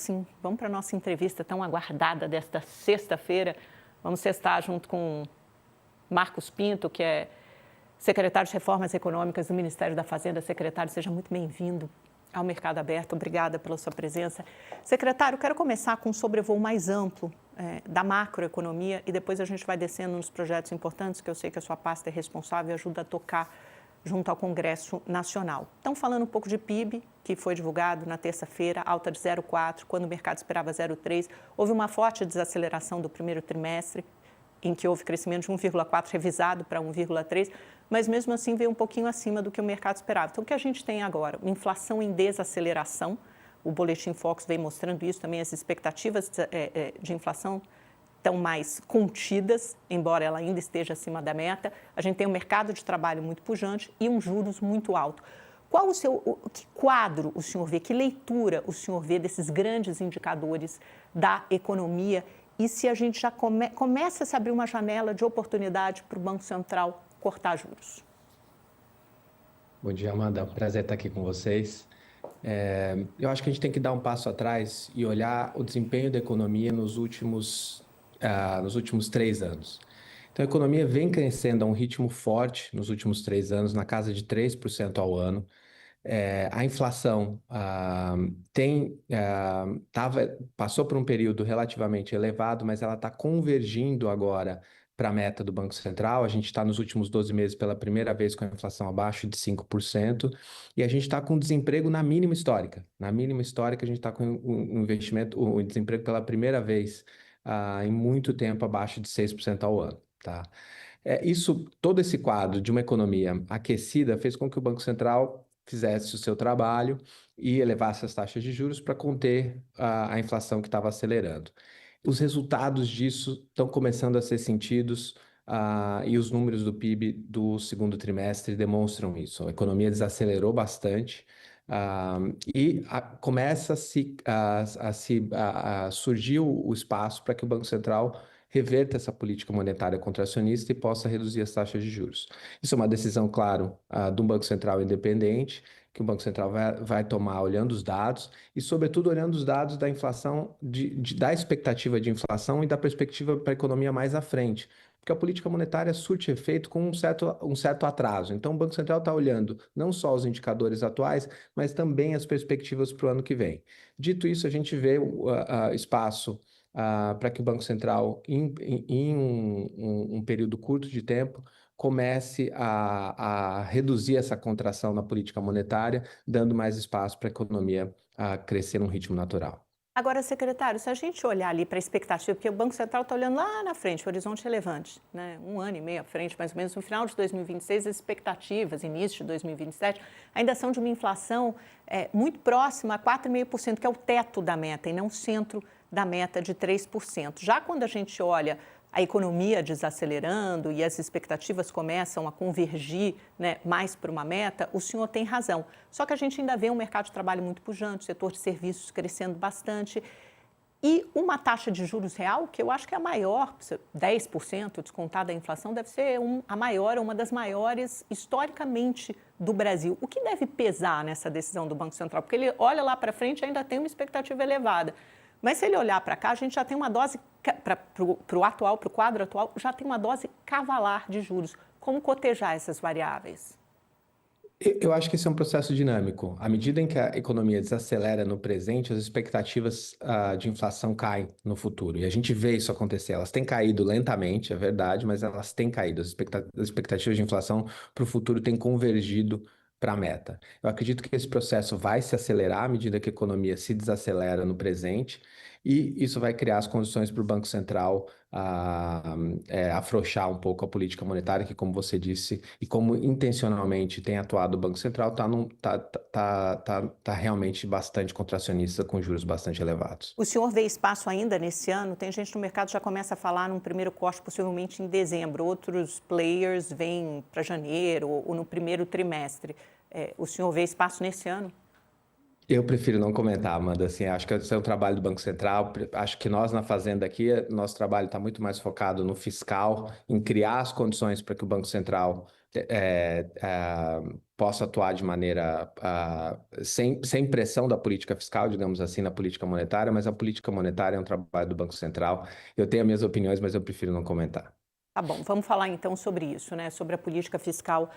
sim. Vamos para a nossa entrevista tão aguardada desta sexta-feira. Vamos sextar junto com Marcos Pinto, que é secretário de Reformas Econômicas do Ministério da Fazenda. Secretário, seja muito bem-vindo ao Mercado Aberto. Obrigada pela sua presença. Secretário, quero começar com um sobrevoo mais amplo da macroeconomia e depois a gente vai descendo nos projetos importantes que eu sei que a sua pasta é responsável e ajuda a tocar junto ao Congresso Nacional. Então, falando um pouco de PIB, que foi divulgado na terça-feira, alta de 0,4, quando o mercado esperava 0,3. Houve uma forte desaceleração do primeiro trimestre, em que houve crescimento de 1,4 revisado para 1,3, mas mesmo assim veio um pouquinho acima do que o mercado esperava. Então, o que a gente tem agora? Inflação em desaceleração. O Boletim Focus vem mostrando isso também, as expectativas de inflação estão mais contidas, embora ela ainda esteja acima da meta. A gente tem um mercado de trabalho muito pujante e um juros muito alto. Que quadro o senhor vê, que leitura o senhor vê desses grandes indicadores da economia e se a gente já começa a se abrir uma janela de oportunidade para o Banco Central cortar juros? Bom dia, Amanda. Prazer estar aqui com vocês. Eu acho que a gente tem que dar um passo atrás e olhar o desempenho da economia nos últimos 3 anos. Então, a economia vem crescendo a um ritmo forte nos últimos 3 anos, na casa de 3% ao ano. A inflação passou por um período relativamente elevado, mas ela está convergindo agora para a meta do Banco Central. A gente está nos últimos 12 meses pela primeira vez com a inflação abaixo de 5% e a gente está com desemprego na mínima histórica. Na mínima histórica, a gente está com o desemprego pela primeira vez em muito tempo abaixo de 6% ao ano, tá? Todo esse quadro de uma economia aquecida fez com que o Banco Central fizesse o seu trabalho e elevasse as taxas de juros para conter a inflação que estava acelerando. Os resultados disso estão começando a ser sentidos e os números do PIB do segundo trimestre demonstram isso. A economia desacelerou bastante começa a surgir o espaço para que o Banco Central reverta essa política monetária contracionista e possa reduzir as taxas de juros. Isso é uma decisão, claro, de um Banco Central independente, que o Banco Central vai tomar olhando os dados e, sobretudo, olhando os dados da inflação, da expectativa de inflação e da perspectiva para a economia mais à frente. Porque a política monetária surte efeito com um certo atraso. Então, o Banco Central está olhando não só os indicadores atuais, mas também as perspectivas para o ano que vem. Dito isso, a gente vê espaço para que o Banco Central, em um período curto de tempo, comece a reduzir essa contração na política monetária, dando mais espaço para a economia crescer num ritmo natural. Agora, secretário, se a gente olhar ali para a expectativa, porque o Banco Central está olhando lá na frente, o horizonte relevante, né? 1 ano e meio à frente, mais ou menos, no final de 2026, as expectativas, início de 2027, ainda são de uma inflação muito próxima a 4,5%, que é o teto da meta, e não o centro da meta de 3%. Já quando a gente olha a economia desacelerando e as expectativas começam a convergir, né, mais para uma meta, o senhor tem razão. Só que a gente ainda vê um mercado de trabalho muito pujante, o setor de serviços crescendo bastante e uma taxa de juros real, que eu acho que é a maior, 10% descontada da inflação, deve ser a maior, uma das maiores historicamente do Brasil. O que deve pesar nessa decisão do Banco Central? Porque ele olha lá para frente e ainda tem uma expectativa elevada. Mas se ele olhar para cá, a gente já tem uma dose, para o quadro atual, já tem uma dose cavalar de juros. Como cotejar essas variáveis? Eu acho que esse é um processo dinâmico. À medida em que a economia desacelera no presente, as expectativas de inflação caem no futuro. E a gente vê isso acontecer. Elas têm caído lentamente, é verdade, mas elas têm caído. As expectativas de inflação para o futuro têm convergido para a meta. Eu acredito que esse processo vai se acelerar à medida que a economia se desacelera no presente, e isso vai criar as condições para o Banco Central afrouxar um pouco a política monetária, que, como você disse, e como intencionalmente tem atuado o Banco Central, tá realmente bastante contracionista, com juros bastante elevados. O senhor vê espaço ainda nesse ano? Tem gente no mercado que já começa a falar num primeiro corte, possivelmente em dezembro. Outros players vêm para janeiro ou no primeiro trimestre. O senhor vê espaço nesse ano? Eu prefiro não comentar, Amanda. Assim, acho que esse é o trabalho do Banco Central. Acho que nós, na Fazenda aqui, nosso trabalho está muito mais focado no fiscal, em criar as condições para que o Banco Central possa atuar de maneira sem pressão da política fiscal, digamos assim, na política monetária, mas a política monetária é um trabalho do Banco Central. Eu tenho as minhas opiniões, mas eu prefiro não comentar. Tá bom, vamos falar então sobre isso, né? Sobre a política fiscal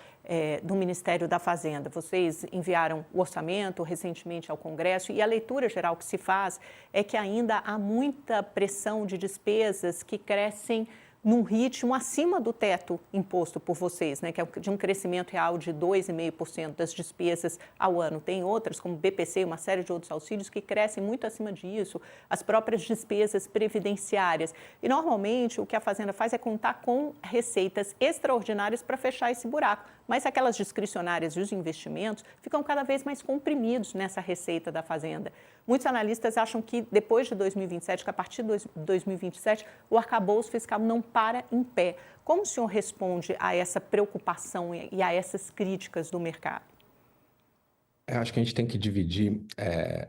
do Ministério da Fazenda. Vocês enviaram o orçamento recentemente ao Congresso e a leitura geral que se faz é que ainda há muita pressão de despesas que crescem num ritmo acima do teto imposto por vocês, né, que é de um crescimento real de 2,5% das despesas ao ano. Tem outras, como BPC e uma série de outros auxílios, que crescem muito acima disso, as próprias despesas previdenciárias. E, normalmente, o que a Fazenda faz é contar com receitas extraordinárias para fechar esse buraco. Mas aquelas discricionárias e os investimentos ficam cada vez mais comprimidos nessa receita da Fazenda. Muitos analistas acham que depois de 2027, que a partir de 2027, o arcabouço fiscal não para em pé. Como o senhor responde a essa preocupação e a essas críticas do mercado? Eu acho que a gente tem que dividir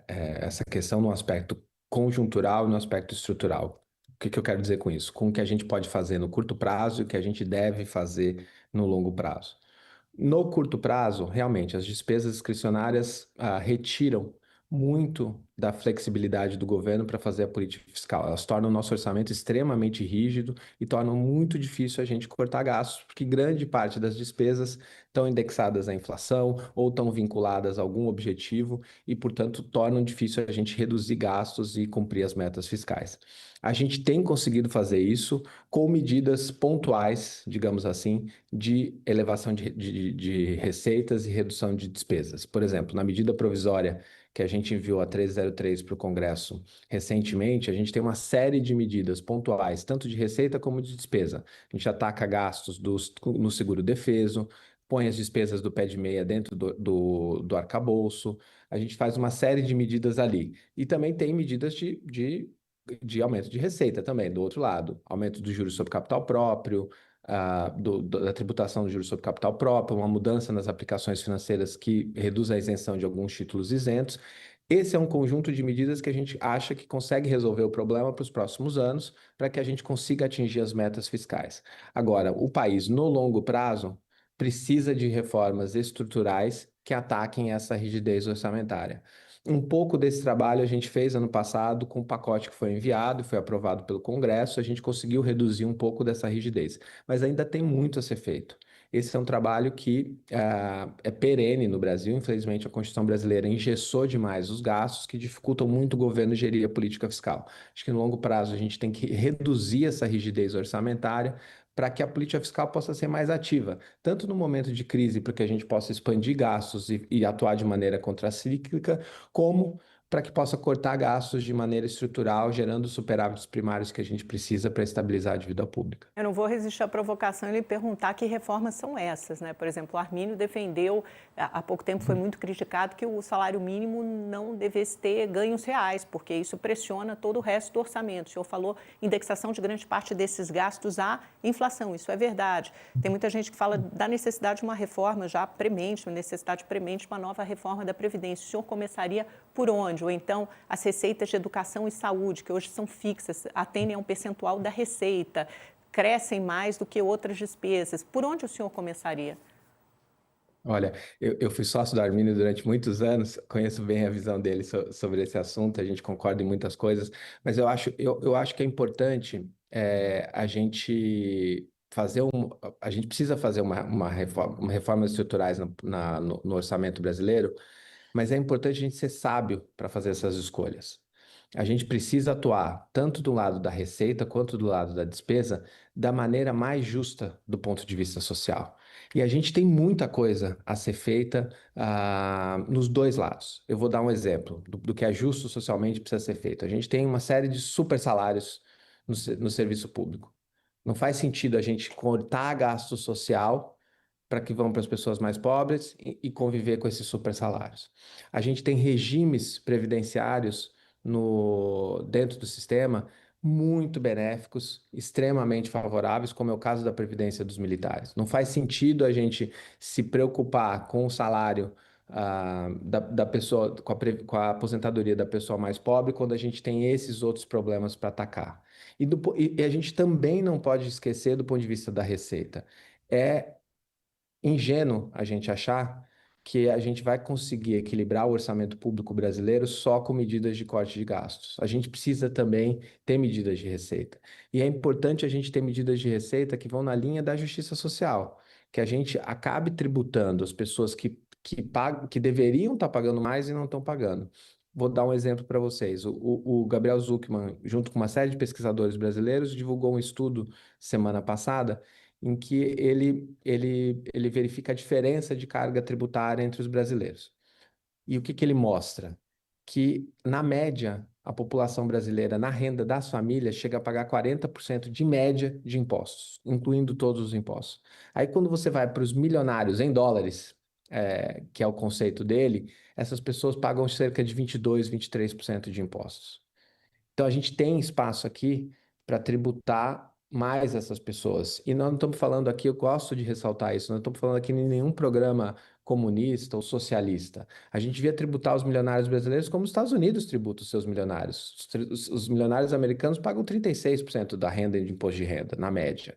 essa questão no aspecto conjuntural e no aspecto estrutural. O que eu quero dizer com isso? Com o que a gente pode fazer no curto prazo e o que a gente deve fazer no longo prazo. No curto prazo, realmente, as despesas discricionárias retiram muito da flexibilidade do governo para fazer a política fiscal. Elas tornam o nosso orçamento extremamente rígido e tornam muito difícil a gente cortar gastos, porque grande parte das despesas estão indexadas à inflação ou estão vinculadas a algum objetivo e, portanto, tornam difícil a gente reduzir gastos e cumprir as metas fiscais. A gente tem conseguido fazer isso com medidas pontuais, digamos assim, de elevação de receitas e redução de despesas. Por exemplo, na medida provisória que a gente enviou a 303 para o Congresso recentemente, a gente tem uma série de medidas pontuais, tanto de receita como de despesa. A gente ataca gastos no seguro-defeso, põe as despesas do pé de meia dentro do arcabouço, a gente faz uma série de medidas ali. E também tem medidas de aumento de receita também, do outro lado. Aumento dos juros sobre capital próprio, da tributação dos juros sobre capital próprio, uma mudança nas aplicações financeiras que reduz a isenção de alguns títulos isentos. Esse é um conjunto de medidas que a gente acha que consegue resolver o problema para os próximos anos, para que a gente consiga atingir as metas fiscais. Agora, o país, no longo prazo, precisa de reformas estruturais que ataquem essa rigidez orçamentária. Um pouco desse trabalho a gente fez ano passado com o pacote que foi enviado e foi aprovado pelo Congresso, a gente conseguiu reduzir um pouco dessa rigidez, mas ainda tem muito a ser feito. Esse é um trabalho que é perene no Brasil. Infelizmente, a Constituição brasileira engessou demais os gastos, que dificultam muito o governo gerir a política fiscal. Acho que no longo prazo a gente tem que reduzir essa rigidez orçamentária para que a política fiscal possa ser mais ativa, tanto no momento de crise, para que a gente possa expandir gastos e atuar de maneira contracíclica, como para que possa cortar gastos de maneira estrutural, gerando os superávites primários que a gente precisa para estabilizar a dívida pública. Eu não vou resistir à provocação e lhe perguntar que reformas são essas, né? Por exemplo, o Armínio defendeu, há pouco tempo foi muito criticado, que o salário mínimo não devesse ter ganhos reais, porque isso pressiona todo o resto do orçamento. O senhor falou indexação de grande parte desses gastos à inflação, isso é verdade. Tem muita gente que fala da necessidade de uma reforma já premente, uma necessidade premente de uma nova reforma da Previdência. O senhor começaria por onde? Ou então as receitas de educação e saúde, que hoje são fixas, atendem a um percentual da receita, crescem mais do que outras despesas. Por onde o senhor começaria? Olha, eu fui sócio do Armínio durante muitos anos, conheço bem a visão dele sobre esse assunto, a gente concorda em muitas coisas, mas eu acho que é importante a gente a gente precisa fazer uma reformas estruturais no orçamento brasileiro, mas é importante a gente ser sábio para fazer essas escolhas. A gente precisa atuar tanto do lado da receita quanto do lado da despesa da maneira mais justa do ponto de vista social. E a gente tem muita coisa a ser feita nos dois lados. Eu vou dar um exemplo do que é justo socialmente precisa ser feito. A gente tem uma série de super salários no serviço público. Não faz sentido a gente cortar gasto social para que vão para as pessoas mais pobres e conviver com esses super salários. A gente tem regimes previdenciários dentro do sistema muito benéficos, extremamente favoráveis, como é o caso da Previdência dos militares. Não faz sentido a gente se preocupar com o salário da pessoa, com a aposentadoria da pessoa mais pobre, quando a gente tem esses outros problemas para atacar. E a gente também não pode esquecer do ponto de vista da receita. É ingênuo a gente achar que a gente vai conseguir equilibrar o orçamento público brasileiro só com medidas de corte de gastos. A gente precisa também ter medidas de receita. E é importante a gente ter medidas de receita que vão na linha da justiça social, que a gente acabe tributando as pessoas que pagam, que deveriam estar pagando mais e não estão pagando. Vou dar um exemplo para vocês. O Gabriel Zucman, junto com uma série de pesquisadores brasileiros, divulgou um estudo semana passada em que ele verifica a diferença de carga tributária entre os brasileiros. E o que que ele mostra? Que, na média, a população brasileira, na renda das famílias, chega a pagar 40% de média de impostos, incluindo todos os impostos. Aí, quando você vai para os milionários em dólares, que é o conceito dele, essas pessoas pagam cerca de 22, 23% de impostos. Então, a gente tem espaço aqui para tributar mais essas pessoas. E nós não estamos falando aqui, eu gosto de ressaltar isso, não estamos falando aqui em nenhum programa comunista ou socialista. A gente devia tributar os milionários brasileiros como os Estados Unidos tributam os seus milionários. Os milionários americanos pagam 36% da renda de imposto de renda, na média,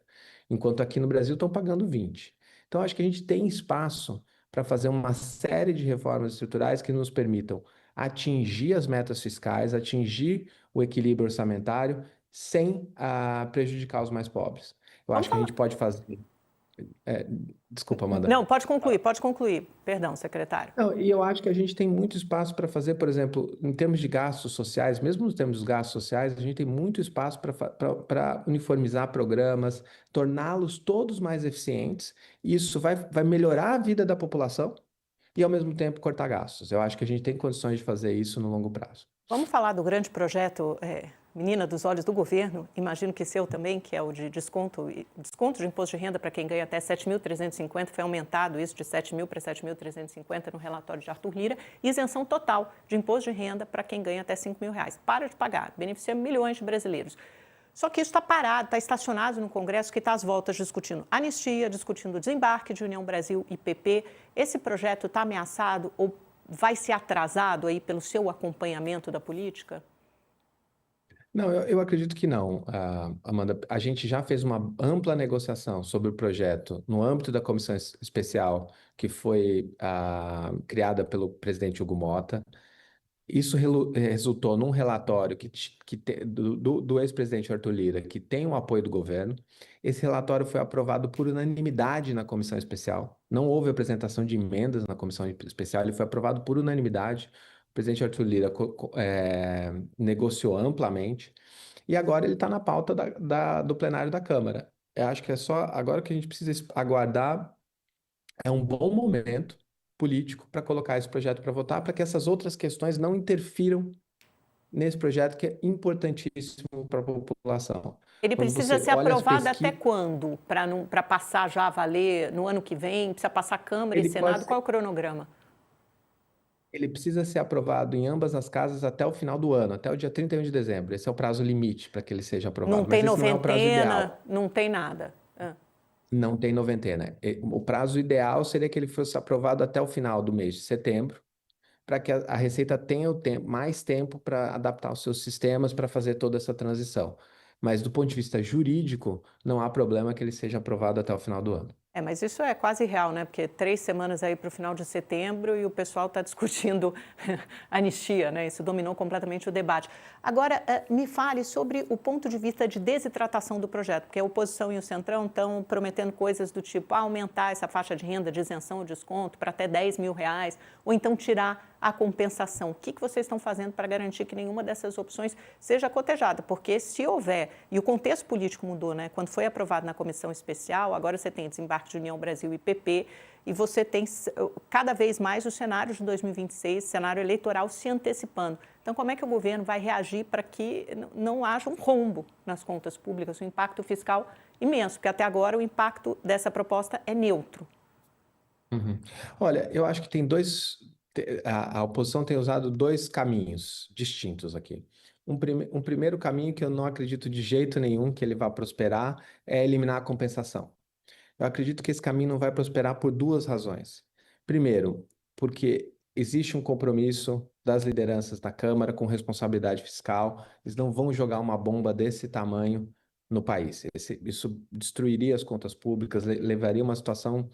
enquanto aqui no Brasil estão pagando 20%. Então, acho que a gente tem espaço para fazer uma série de reformas estruturais que nos permitam atingir as metas fiscais, atingir o equilíbrio orçamentário sem prejudicar os mais pobres. Eu Vamos acho que a falar. gente pode fazer. é, Desculpa, Amanda. Não, pode concluir. Perdão, secretário. Não, e eu acho que a gente tem muito espaço para fazer, por exemplo, em termos de gastos sociais, mesmo nos termos dos gastos sociais, a gente tem muito espaço para uniformizar programas, torná-los todos mais eficientes. E isso vai melhorar a vida da população e, ao mesmo tempo, cortar gastos. Eu acho que a gente tem condições de fazer isso no longo prazo. Vamos falar do grande projeto Menina dos Olhos do Governo, imagino que seu também, que é o de desconto de imposto de renda para quem ganha até 7.350, foi aumentado isso de 7.000 para 7.350 no relatório de Arthur Lira, e isenção total de imposto de renda para quem ganha até 5 mil reais. Para de pagar, beneficia milhões de brasileiros. Só que isso está parado, está estacionado no Congresso, que está às voltas discutindo anistia, discutindo desembarque de União Brasil e PP. Esse projeto está ameaçado ou vai ser atrasado aí pelo seu acompanhamento da política? Não, eu acredito que não, Amanda. A gente já fez uma ampla negociação sobre o projeto no âmbito da comissão especial que foi criada pelo presidente Hugo Mota. Isso resultou num relatório do ex-presidente Arthur Lira, que tem o apoio do governo. Esse relatório foi aprovado por unanimidade na comissão especial. Não houve apresentação de emendas na comissão especial, ele foi aprovado por unanimidade. O presidente Arthur Lira negociou amplamente e agora ele está na pauta do plenário da Câmara. Eu acho que é só agora que a gente precisa aguardar um bom momento político para colocar esse projeto para votar, para que essas outras questões não interfiram nesse projeto que é importantíssimo para a população. Ele Quando precisa você ser olha as aprovado até pesquisas, quando? Para passar já a valer no ano que vem? Precisa passar Câmara e ele pode Senado? Qual é ser, o cronograma? ele precisa ser aprovado em ambas as casas até o final do ano, até o dia 31 de dezembro. Esse é o prazo limite para que ele seja Não aprovado, tem mas esse não é o prazo noventena, ideal. não tem nada. Não tem noventena. O prazo ideal seria que ele fosse aprovado até o final do mês de setembro, para que a Receita tenha mais tempo para adaptar os seus sistemas para fazer toda essa transição. Mas do ponto de vista jurídico, não há problema que ele seja aprovado até o final do ano. Mas isso é quase real, né? Porque 3 semanas aí para o final de setembro e o pessoal está discutindo anistia, né? Isso dominou completamente o debate. Agora, me fale sobre o ponto de vista de desidratação do projeto, porque a oposição e o Centrão estão prometendo coisas do tipo aumentar essa faixa de renda de isenção ou desconto para até 10 mil reais, ou então tirar a compensação. O que vocês estão fazendo para garantir que nenhuma dessas opções seja cotejada? Porque se houver, e o contexto político mudou, né? Quando foi aprovado na comissão especial, agora você tem desembarque de União Brasil e PP, e você tem cada vez mais o cenário de 2026, cenário eleitoral se antecipando. Então, como é que o governo vai reagir para que não haja um rombo nas contas públicas, um impacto fiscal imenso? Porque até agora o impacto dessa proposta é neutro. Uhum. Olha, eu acho que tem a oposição tem usado dois caminhos distintos aqui. Um primeiro caminho que eu não acredito de jeito nenhum que ele vá prosperar é eliminar a compensação. Eu acredito que esse caminho não vai prosperar por duas razões. Primeiro, porque existe um compromisso das lideranças da Câmara com responsabilidade fiscal. Eles não vão jogar uma bomba desse tamanho no país. Isso destruiria as contas públicas, levaria a uma situação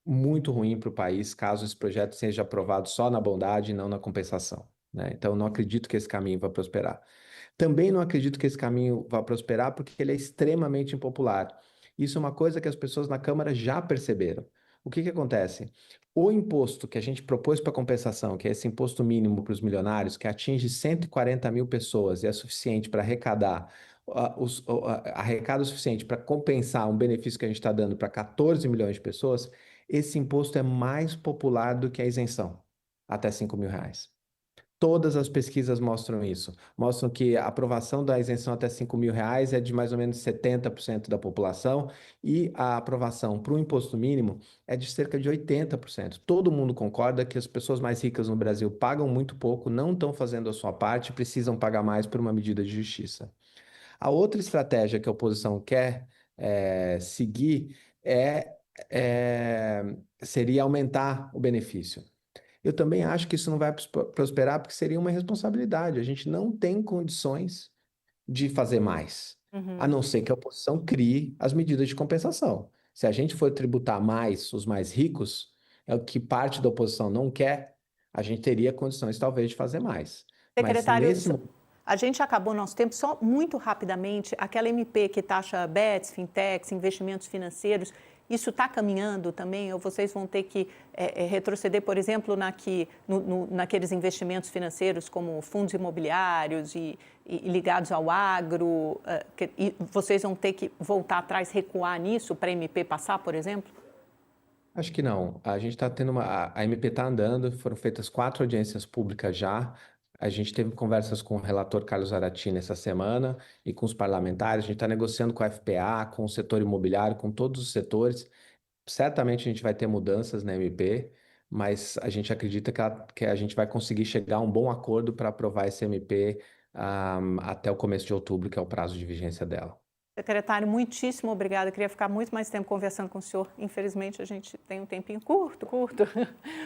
muito ruim para o país caso esse projeto seja aprovado só na bondade e não na compensação, né? Então, não acredito que esse caminho vai prosperar. Também não acredito que esse caminho vá prosperar porque ele é extremamente impopular. Isso é uma coisa que as pessoas na Câmara já perceberam. O que que acontece? O imposto que a gente propôs para compensação, que é esse imposto mínimo para os milionários, que atinge 140 mil pessoas e é suficiente para arrecadar arrecada o suficiente para compensar um benefício que a gente está dando para 14 milhões de pessoas, esse imposto é mais popular do que a isenção, até 5 mil reais. Todas as pesquisas mostram isso. Mostram que a aprovação da isenção até 5 mil reais é de mais ou menos 70% da população e a aprovação para o imposto mínimo é de cerca de 80%. Todo mundo concorda que as pessoas mais ricas no Brasil pagam muito pouco, não estão fazendo a sua parte, precisam pagar mais por uma medida de justiça. A outra estratégia que a oposição quer seguir é, seria aumentar o benefício. Eu também acho que isso não vai prosperar porque seria uma irresponsabilidade. A gente não tem condições de fazer mais, a não ser que a oposição crie as medidas de compensação. Se a gente for tributar mais os mais ricos, é o que parte da oposição não quer, a gente teria condições talvez de fazer mais. Mas Secretário, nesse momento, a gente acabou nosso tempo, só muito rapidamente, aquela MP que taxa bets, fintechs, investimentos financeiros, isso está caminhando também? Ou vocês vão ter que retroceder, por exemplo, naqueles investimentos financeiros como fundos imobiliários e ligados ao agro? E vocês vão ter que voltar atrás, recuar nisso para a MP passar, por exemplo? acho que não. A gente está tendo a MP está andando, foram feitas 4 audiências públicas já. A gente teve conversas com o relator Carlos Aratini essa semana e com os parlamentares. A gente está negociando com a FPA, com o setor imobiliário, com todos os setores. Certamente a gente vai ter mudanças na MP, mas a gente acredita que a gente vai conseguir chegar a um bom acordo para aprovar esse MP, até o começo de outubro, que é o prazo de vigência dela. Secretário, muitíssimo obrigada. Eu queria ficar muito mais tempo conversando com o senhor. Infelizmente, a gente tem um tempinho curto.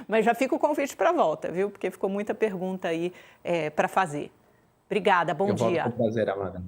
Mas já fica o convite para a volta, viu? Porque ficou muita pergunta aí para fazer. Obrigada, bom Eu volto dia. com prazer, Amanda.